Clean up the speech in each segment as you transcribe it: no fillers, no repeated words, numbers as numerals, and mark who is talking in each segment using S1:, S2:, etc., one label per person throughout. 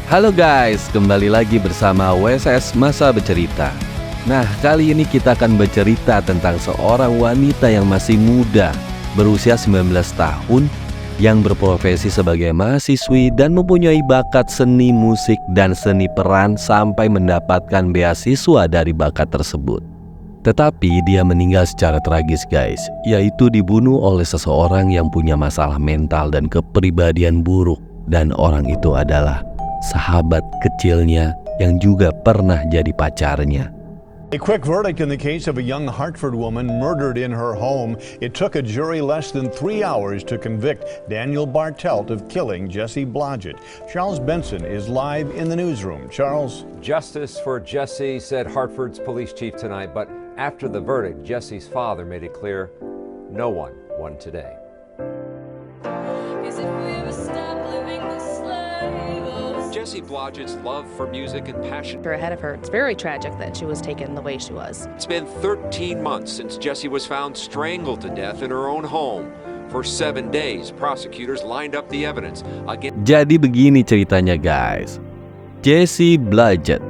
S1: Halo guys, kembali lagi bersama WSS Masa Bercerita. Nah, kali ini kita akan bercerita tentang seorang wanita yang masih muda, berusia 19 tahun, yang berprofesi sebagai mahasiswi dan mempunyai bakat seni musik dan seni peran sampai mendapatkan beasiswa dari bakat tersebut. Tetapi dia meninggal secara tragis guys, yaitu dibunuh oleh seseorang yang punya masalah mental dan kepribadian buruk. Dan orang itu adalah sahabat kecilnya yang juga pernah jadi pacarnya.
S2: A quick verdict in the case of a young Hartford woman murdered in her home. It took a jury less than 3 hours to convict Daniel Bartelt of killing Jesse Blodgett. Charles Benson is live in the newsroom. Charles.
S3: Justice for Jesse, said Hartford's police chief tonight, but after the verdict, Jesse's father made it clear no one won today.
S4: Jesse Blodgett's love for music and passion
S5: Her ahead of her. It's very tragic that she was taken the way she was.
S4: It's been 13 months since Jesse was found strangled to death in her own home. For 7 days, prosecutors lined up the evidence against.
S1: Jadi begini ceritanya guys. Jesse Blodgett,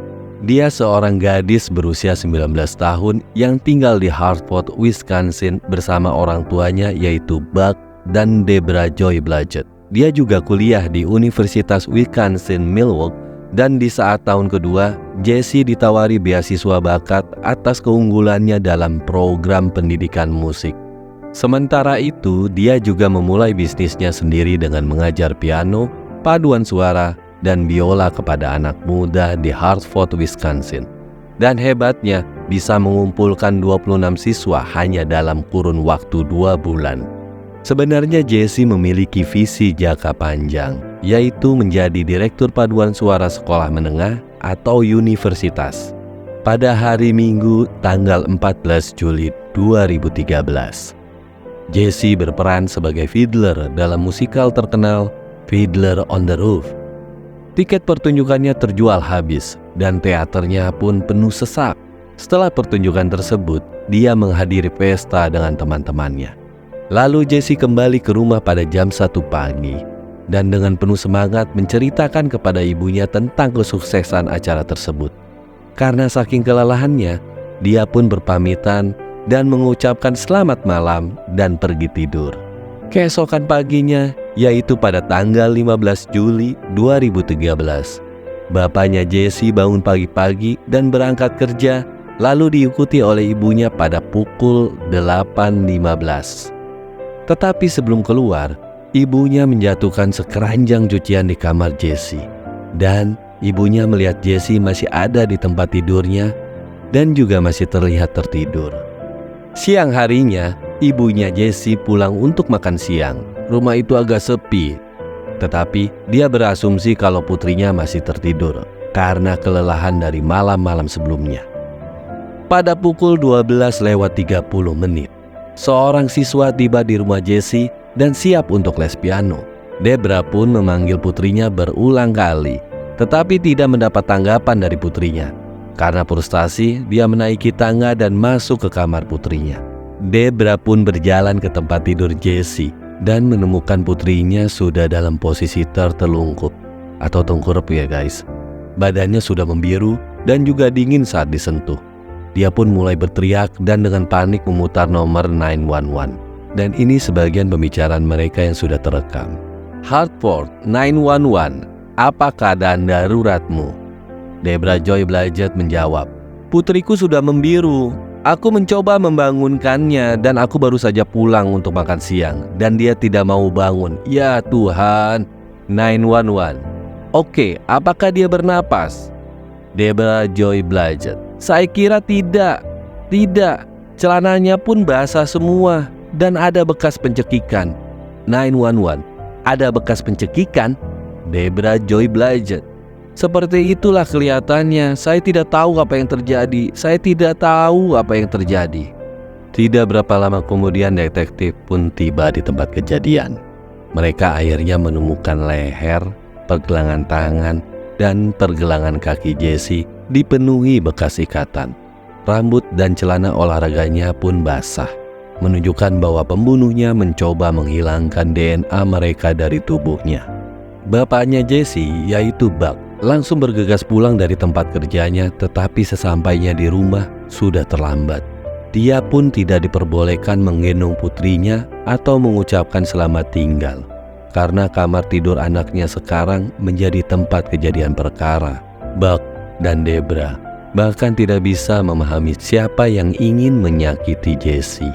S1: dia seorang gadis berusia 19 tahun yang tinggal di Hartford, Wisconsin bersama orang tuanya yaitu Buck dan Deborah Joy Blodgett. Dia juga kuliah di Universitas Wisconsin-Milwaukee dan di saat tahun kedua, Jesse ditawari beasiswa bakat atas keunggulannya dalam program pendidikan musik. Sementara itu, dia juga memulai bisnisnya sendiri dengan mengajar piano, paduan suara, dan biola kepada anak muda di Hartford, Wisconsin. Dan hebatnya, bisa mengumpulkan 26 siswa hanya dalam kurun waktu 2 bulan. Sebenarnya Jesse memiliki visi jangka panjang, yaitu menjadi direktur paduan suara sekolah menengah atau universitas. Pada hari Minggu tanggal 14 Juli 2013, Jesse berperan sebagai fiddler dalam musikal terkenal Fiddler on the Roof. Tiket pertunjukannya terjual habis dan teaternya pun penuh sesak. Setelah pertunjukan tersebut, dia menghadiri pesta dengan teman-temannya. Lalu Jesse kembali ke rumah pada jam 1 pagi dan dengan penuh semangat menceritakan kepada ibunya tentang kesuksesan acara tersebut. Karena saking kelelahannya, dia pun berpamitan dan mengucapkan selamat malam dan pergi tidur. Keesokan paginya, yaitu pada tanggal 15 Juli 2013, bapaknya Jesse bangun pagi-pagi dan berangkat kerja, lalu diikuti oleh ibunya pada pukul 8.15. Tetapi sebelum keluar, ibunya menjatuhkan sekeranjang cucian di kamar Jesse. Dan ibunya melihat Jesse masih ada di tempat tidurnya dan juga masih terlihat tertidur. Siang harinya, ibunya Jesse pulang untuk makan siang. Rumah itu agak sepi, tetapi dia berasumsi kalau putrinya masih tertidur karena kelelahan dari malam-malam sebelumnya. Pada pukul 12:30, seorang siswa tiba di rumah Jesse dan siap untuk les piano. Deborah pun memanggil putrinya berulang kali, tetapi tidak mendapat tanggapan dari putrinya. Karena frustasi, dia menaiki tangga dan masuk ke kamar putrinya. Deborah pun berjalan ke tempat tidur Jesse dan menemukan putrinya sudah dalam posisi tertelungkup atau tengkurap ya guys. Badannya sudah membiru dan juga dingin saat disentuh. Dia pun mulai berteriak dan dengan panik memutar nomor 911. Dan ini sebagian pembicaraan mereka yang sudah terekam. Hartford 911, apa keadaan daruratmu? Deborah Joy Blodgett menjawab, putriku sudah membiru. Aku mencoba membangunkannya dan aku baru saja pulang untuk makan siang. Dan dia tidak mau bangun. Ya Tuhan. 911, oke, apakah dia bernapas? Deborah Joy Blodgett, saya kira tidak. Celananya pun basah semua dan ada bekas pencekikan. 911, ada bekas pencekikan? Deborah Joy Blodgett, seperti itulah kelihatannya. Saya tidak tahu apa yang terjadi. Tidak berapa lama kemudian detektif pun tiba di tempat kejadian. Mereka akhirnya menemukan leher, pergelangan tangan, dan pergelangan kaki Jesse dipenuhi bekas ikatan. Rambut dan celana olahraganya pun basah, menunjukkan bahwa pembunuhnya mencoba menghilangkan DNA mereka dari tubuhnya. Bapaknya Jesse, yaitu Buck, langsung bergegas pulang dari tempat kerjanya, tetapi sesampainya di rumah sudah terlambat. Dia pun tidak diperbolehkan menggendong putrinya atau mengucapkan selamat tinggal, karena kamar tidur anaknya sekarang menjadi tempat kejadian perkara. Buck dan Debra bahkan tidak bisa memahami siapa yang ingin menyakiti Jesse.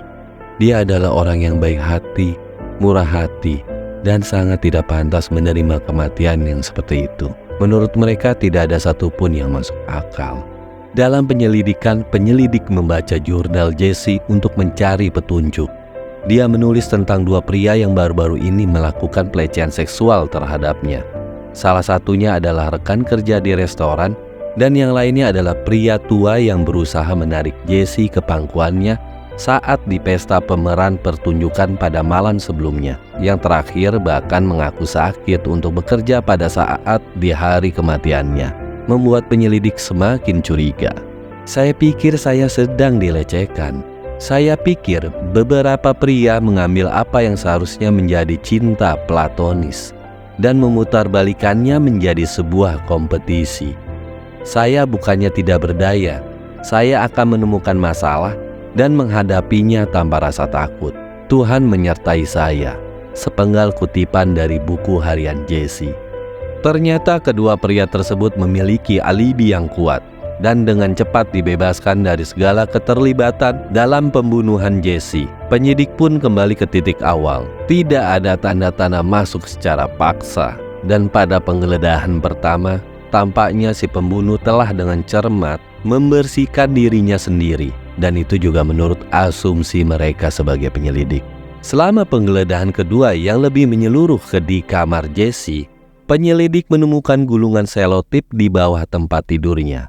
S1: Dia adalah orang yang baik hati, murah hati, dan sangat tidak pantas menerima kematian yang seperti itu. Menurut mereka tidak ada satupun yang masuk akal. Dalam penyelidikan, penyelidik membaca jurnal Jesse untuk mencari petunjuk. Dia menulis tentang dua pria yang baru-baru ini melakukan pelecehan seksual terhadapnya. Salah satunya adalah rekan kerja di restoran, dan yang lainnya adalah pria tua yang berusaha menarik Jesse ke pangkuannya saat di pesta pemeran pertunjukan pada malam sebelumnya. Yang terakhir bahkan mengaku sakit untuk bekerja pada saat di hari kematiannya, membuat penyelidik semakin curiga. Saya pikir saya sedang dilecehkan. Saya pikir beberapa pria mengambil apa yang seharusnya menjadi cinta platonis dan memutarbalikannya menjadi sebuah kompetisi. Saya bukannya tidak berdaya. Saya akan menemukan masalah dan menghadapinya tanpa rasa takut. Tuhan menyertai saya. Sepenggal kutipan dari buku harian Jesse. Ternyata kedua pria tersebut memiliki alibi yang kuat dan dengan cepat dibebaskan dari segala keterlibatan dalam pembunuhan Jesse. Penyidik pun kembali ke titik awal. Tidak ada tanda-tanda masuk secara paksa, dan pada penggeledahan pertama, tampaknya si pembunuh telah dengan cermat membersihkan dirinya sendiri, dan itu juga menurut asumsi mereka sebagai penyelidik. Selama penggeledahan kedua yang lebih menyeluruh di kamar Jesse, penyelidik menemukan gulungan selotip di bawah tempat tidurnya.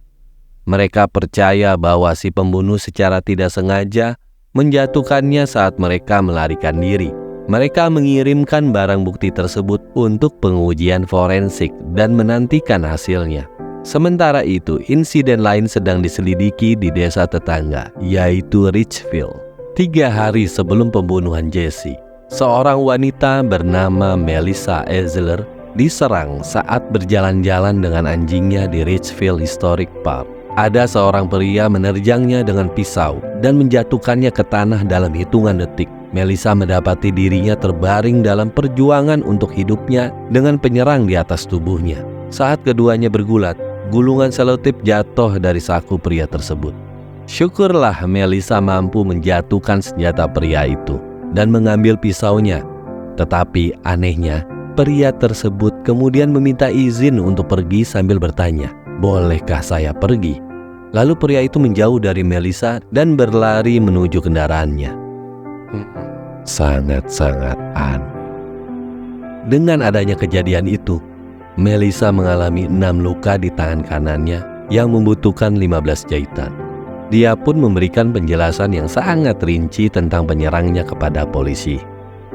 S1: Mereka percaya bahwa si pembunuh secara tidak sengaja menjatuhkannya saat mereka melarikan diri. Mereka mengirimkan barang bukti tersebut untuk pengujian forensik dan menantikan hasilnya. Sementara itu, insiden lain sedang diselidiki di desa tetangga, yaitu Richfield. 3 hari sebelum pembunuhan Jesse, seorang wanita bernama Melissa Ezler diserang saat berjalan-jalan dengan anjingnya di Richfield Historic Park. Ada seorang pria menerjangnya dengan pisau dan menjatuhkannya ke tanah dalam hitungan detik. Melissa mendapati dirinya terbaring dalam perjuangan untuk hidupnya dengan penyerang di atas tubuhnya. Saat keduanya bergulat, gulungan selotip jatuh dari saku pria tersebut. Syukurlah Melissa mampu menjatuhkan senjata pria itu dan mengambil pisaunya. Tetapi anehnya, pria tersebut kemudian meminta izin untuk pergi sambil bertanya, "Bolehkah saya pergi?" Lalu pria itu menjauh dari Melissa dan berlari menuju kendaraannya. Sangat-sangat aneh. Dengan adanya kejadian itu, Melissa mengalami 6 luka di tangan kanannya yang membutuhkan 15 jahitan. Dia pun memberikan penjelasan yang sangat rinci tentang penyerangnya kepada polisi.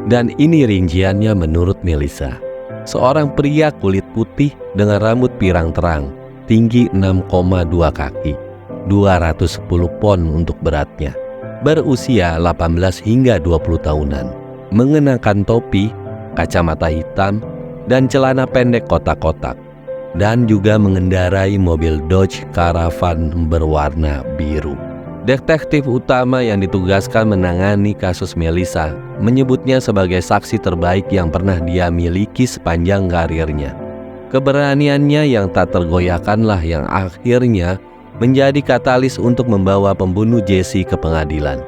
S1: Dan ini rinciannya menurut Melissa. Seorang pria kulit putih dengan rambut pirang terang, tinggi 6,2 kaki, 210 pon untuk beratnya, berusia 18 hingga 20 tahunan, mengenakan topi, kacamata hitam, dan celana pendek kotak-kotak, dan juga mengendarai mobil Dodge Caravan berwarna biru. Detektif utama yang ditugaskan menangani kasus Melissa menyebutnya sebagai saksi terbaik yang pernah dia miliki sepanjang karirnya. Keberaniannya yang tak tergoyahkanlah yang akhirnya menjadi katalis untuk membawa pembunuh Jesse ke pengadilan.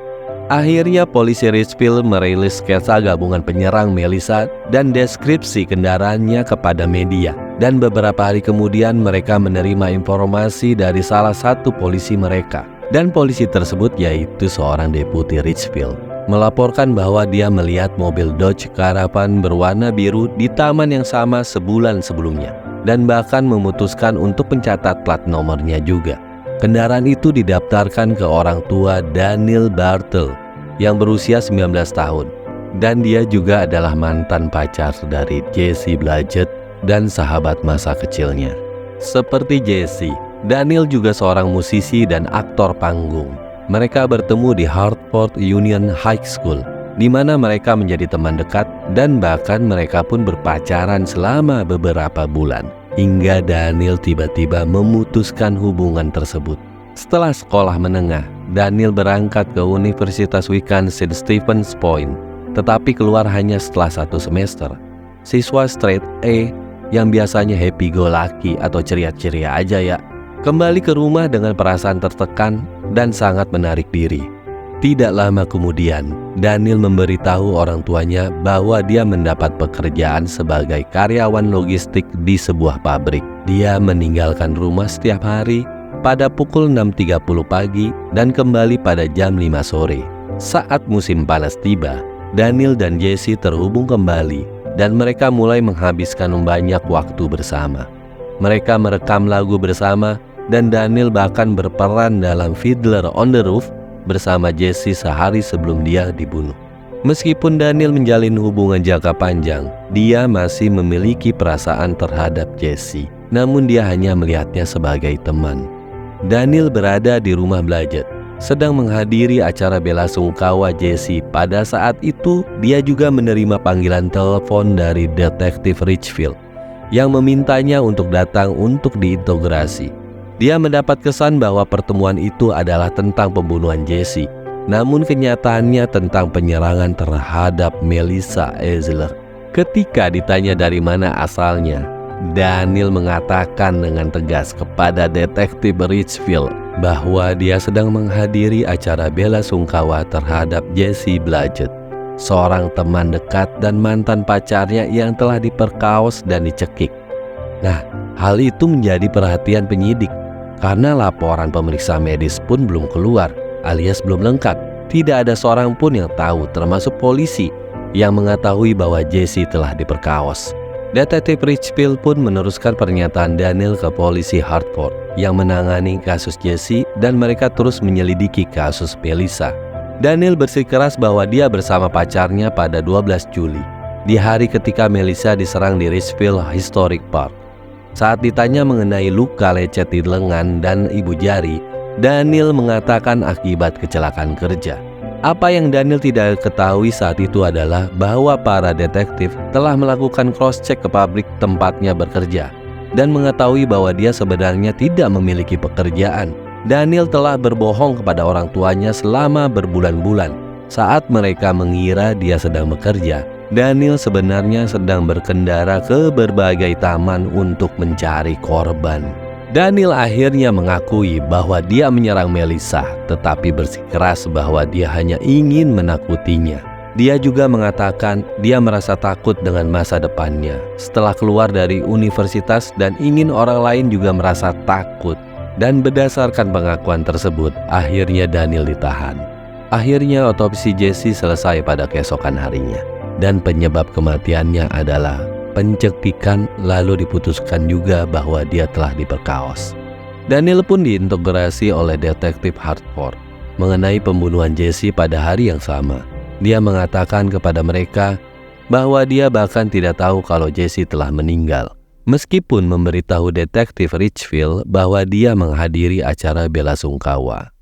S1: Akhirnya polisi Richfield merilis sketsa gabungan penyerang Melissa dan deskripsi kendaraannya kepada media. Dan beberapa hari kemudian mereka menerima informasi dari salah satu polisi mereka. Dan polisi tersebut, yaitu seorang deputi Richfield, melaporkan bahwa dia melihat mobil Dodge Caravan berwarna biru di taman yang sama sebulan sebelumnya, dan bahkan memutuskan untuk mencatat plat nomornya juga. Kendaraan itu didaftarkan ke orang tua Daniel Bartle yang berusia 19 tahun, dan dia juga adalah mantan pacar dari Jesse Blodgett dan sahabat masa kecilnya. Seperti Jesse, Daniel juga seorang musisi dan aktor panggung. Mereka bertemu di Hartford Union High School, di mana mereka menjadi teman dekat dan bahkan mereka pun berpacaran selama beberapa bulan. hingga Daniel tiba-tiba memutuskan hubungan tersebut. Setelah sekolah menengah, Daniel berangkat ke Universitas Wisconsin Stevens Point, tetapi keluar hanya setelah 1 semester. Siswa straight A yang biasanya happy-go-lucky atau ceria-ceria aja ya, kembali ke rumah dengan perasaan tertekan dan sangat menarik diri. Tidak lama kemudian, Daniel memberitahu orang tuanya bahwa dia mendapat pekerjaan sebagai karyawan logistik di sebuah pabrik. Dia meninggalkan rumah setiap hari pada pukul 6.30 pagi dan kembali pada jam 5 sore. Saat musim panas tiba, Daniel dan Jesse terhubung kembali dan mereka mulai menghabiskan banyak waktu bersama. Mereka merekam lagu bersama dan Daniel bahkan berperan dalam Fiddler on the Roof bersama Jesse sehari sebelum dia dibunuh. Meskipun Daniel menjalin hubungan jangka panjang, dia masih memiliki perasaan terhadap Jesse. Namun dia hanya melihatnya sebagai teman. Daniel berada di rumah Blodgett, sedang menghadiri acara belasungkawa Jesse. Pada saat itu, dia juga menerima panggilan telepon dari detektif Richfield yang memintanya untuk datang untuk diinterogasi. Dia mendapat kesan bahwa pertemuan itu adalah tentang pembunuhan Jesse, namun kenyataannya tentang penyerangan terhadap Melissa Eisler. Ketika ditanya dari mana asalnya, Daniel mengatakan dengan tegas kepada detektif Richfield bahwa dia sedang menghadiri acara belasungkawa terhadap Jesse Blodgett, seorang teman dekat dan mantan pacarnya yang telah diperkaos dan dicekik. Nah, hal itu menjadi perhatian penyidik karena laporan pemeriksa medis pun belum keluar alias belum lengkap. Tidak ada seorang pun yang tahu, termasuk polisi yang mengetahui bahwa Jesse telah diperkaos. Detektif Richfield pun meneruskan pernyataan Daniel ke polisi Hartford yang menangani kasus Jesse dan mereka terus menyelidiki kasus Melissa. Daniel bersikeras bahwa dia bersama pacarnya pada 12 Juli, di hari ketika Melissa diserang di Richfield Historic Park. Saat ditanya mengenai luka lecet di lengan dan ibu jari, Daniel mengatakan akibat kecelakaan kerja. Apa yang Daniel tidak ketahui saat itu adalah bahwa para detektif telah melakukan cross-check ke pabrik tempatnya bekerja dan mengetahui bahwa dia sebenarnya tidak memiliki pekerjaan. Daniel telah berbohong kepada orang tuanya selama berbulan-bulan. Saat mereka mengira dia sedang bekerja, Daniel sebenarnya sedang berkendara ke berbagai taman untuk mencari korban. Daniel akhirnya mengakui bahwa dia menyerang Melissa, tetapi bersikeras bahwa dia hanya ingin menakutinya. Dia juga mengatakan dia merasa takut dengan masa depannya setelah keluar dari universitas dan ingin orang lain juga merasa takut. Dan berdasarkan pengakuan tersebut, akhirnya Daniel ditahan. Akhirnya otopsi Jesse selesai pada keesokan harinya. Dan penyebab kematiannya adalah pencekikan, lalu diputuskan juga bahwa dia telah diperkaos. Daniel pun diinterogasi oleh detektif Hartford mengenai pembunuhan Jesse pada hari yang sama. Dia mengatakan kepada mereka bahwa dia bahkan tidak tahu kalau Jesse telah meninggal, meskipun memberitahu detektif Richfield bahwa dia menghadiri acara belasungkawa.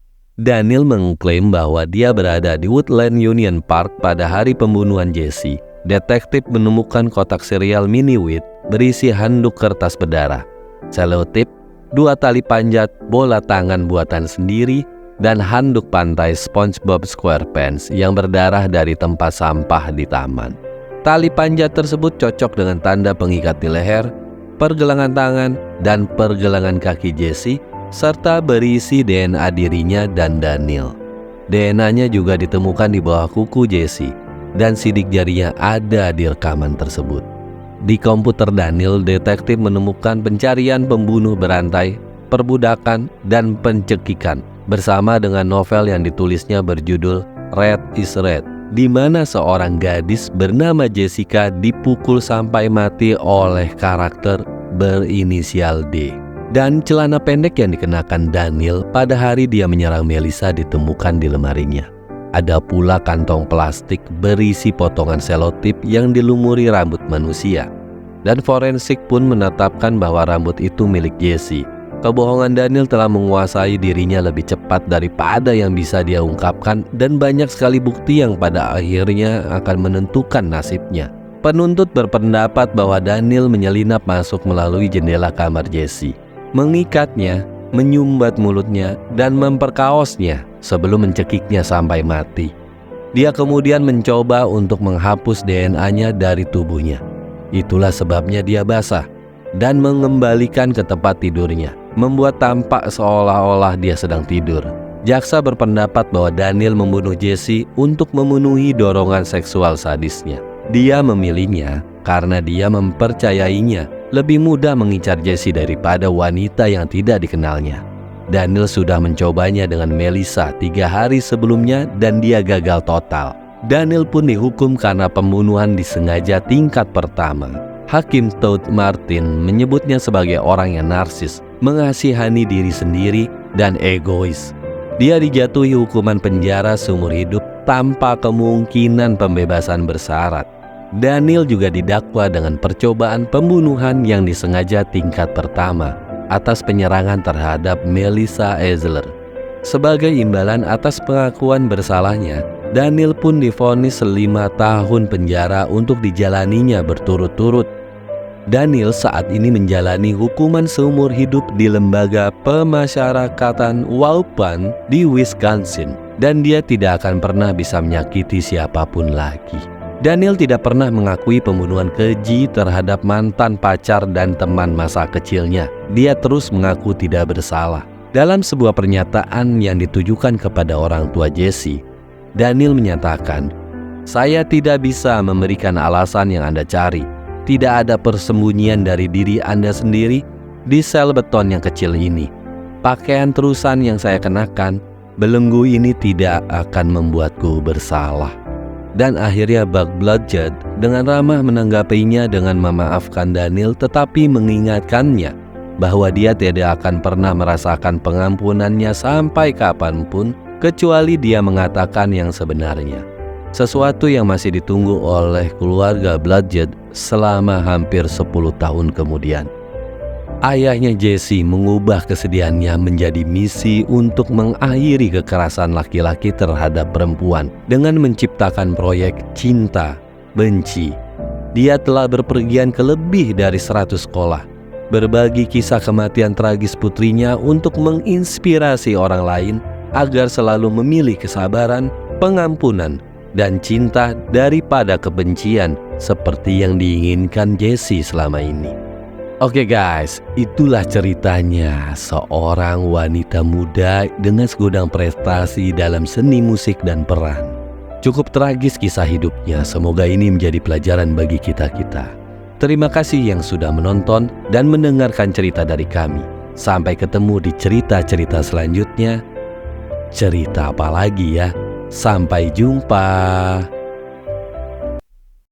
S1: Daniel mengklaim bahwa dia berada di Woodland Union Park pada hari pembunuhan Jesse. Detektif menemukan kotak serial mini-wheat berisi handuk kertas berdarah, selotip, 2 tali panjat, bola tangan buatan sendiri, dan handuk pantai SpongeBob SquarePants yang berdarah dari tempat sampah di taman. Tali panjat tersebut cocok dengan tanda pengikat di leher, pergelangan tangan, dan pergelangan kaki Jesse, serta berisi DNA dirinya dan Daniel. DNA-nya juga ditemukan di bawah kuku Jesse, dan sidik jarinya ada di rekaman tersebut. Di komputer Daniel, detektif menemukan pencarian pembunuh berantai, perbudakan, dan pencekikan, bersama dengan novel yang ditulisnya berjudul Red is Red, di mana seorang gadis bernama Jessica dipukul sampai mati oleh karakter berinisial D. Dan celana pendek yang dikenakan Daniel pada hari dia menyerang Melissa ditemukan di lemarinya. Ada pula kantong plastik berisi potongan selotip yang dilumuri rambut manusia. Dan forensik pun menetapkan bahwa rambut itu milik Jesse. Kebohongan Daniel telah menguasai dirinya lebih cepat daripada yang bisa dia ungkapkan, dan banyak sekali bukti yang pada akhirnya akan menentukan nasibnya. Penuntut berpendapat bahwa Daniel menyelinap masuk melalui jendela kamar Jesse, mengikatnya, menyumbat mulutnya, dan memperkaosnya sebelum mencekiknya sampai mati. Dia kemudian mencoba untuk menghapus DNA-nya dari tubuhnya. Itulah sebabnya dia basah dan mengembalikan ke tempat tidurnya, membuat tampak seolah-olah dia sedang tidur. Jaksa berpendapat bahwa Daniel membunuh Jesse untuk memenuhi dorongan seksual sadisnya. Dia memilihnya karena dia mempercayainya lebih mudah mengincar Jesse daripada wanita yang tidak dikenalnya. Daniel sudah mencobanya dengan Melissa 3 hari sebelumnya dan dia gagal total. Daniel pun dihukum karena pembunuhan disengaja tingkat pertama. Hakim Todd Martin menyebutnya sebagai orang yang narsis, mengasihani diri sendiri, dan egois. Dia dijatuhi hukuman penjara seumur hidup tanpa kemungkinan pembebasan bersyarat. Daniel juga didakwa dengan percobaan pembunuhan yang disengaja tingkat pertama atas penyerangan terhadap Melissa Ezler. Sebagai imbalan atas pengakuan bersalahnya, Daniel pun divonis 5 tahun penjara untuk dijalaninya berturut-turut. Daniel saat ini menjalani hukuman seumur hidup di lembaga pemasyarakatan Waupun di Wisconsin, dan dia tidak akan pernah bisa menyakiti siapapun lagi. Daniel tidak pernah mengakui pembunuhan keji terhadap mantan pacar dan teman masa kecilnya. Dia terus mengaku tidak bersalah. Dalam sebuah pernyataan yang ditujukan kepada orang tua Jesse, Daniel menyatakan, "Saya tidak bisa memberikan alasan yang Anda cari. Tidak ada persembunyian dari diri Anda sendiri di sel beton yang kecil ini. Pakaian terusan yang saya kenakan, belenggu ini tidak akan membuatku bersalah." Dan akhirnya Buck Blodgett dengan ramah menanggapinya dengan memaafkan Daniel, tetapi mengingatkannya bahwa dia tidak akan pernah merasakan pengampunannya sampai kapanpun, kecuali dia mengatakan yang sebenarnya. Sesuatu yang masih ditunggu oleh keluarga Blodgett selama hampir 10 tahun kemudian. Ayahnya Jesse mengubah kesedihannya menjadi misi untuk mengakhiri kekerasan laki-laki terhadap perempuan dengan menciptakan proyek Cinta Benci. Dia telah berpergian ke lebih dari 100 sekolah, berbagi kisah kematian tragis putrinya untuk menginspirasi orang lain agar selalu memilih kesabaran, pengampunan, dan cinta daripada kebencian seperti yang diinginkan Jesse selama ini. Oke guys, itulah ceritanya seorang wanita muda dengan segudang prestasi dalam seni musik dan peran. Cukup tragis kisah hidupnya, semoga ini menjadi pelajaran bagi kita-kita. Terima kasih yang sudah menonton dan mendengarkan cerita dari kami. Sampai ketemu di cerita-cerita selanjutnya. Cerita apa lagi ya? Sampai jumpa.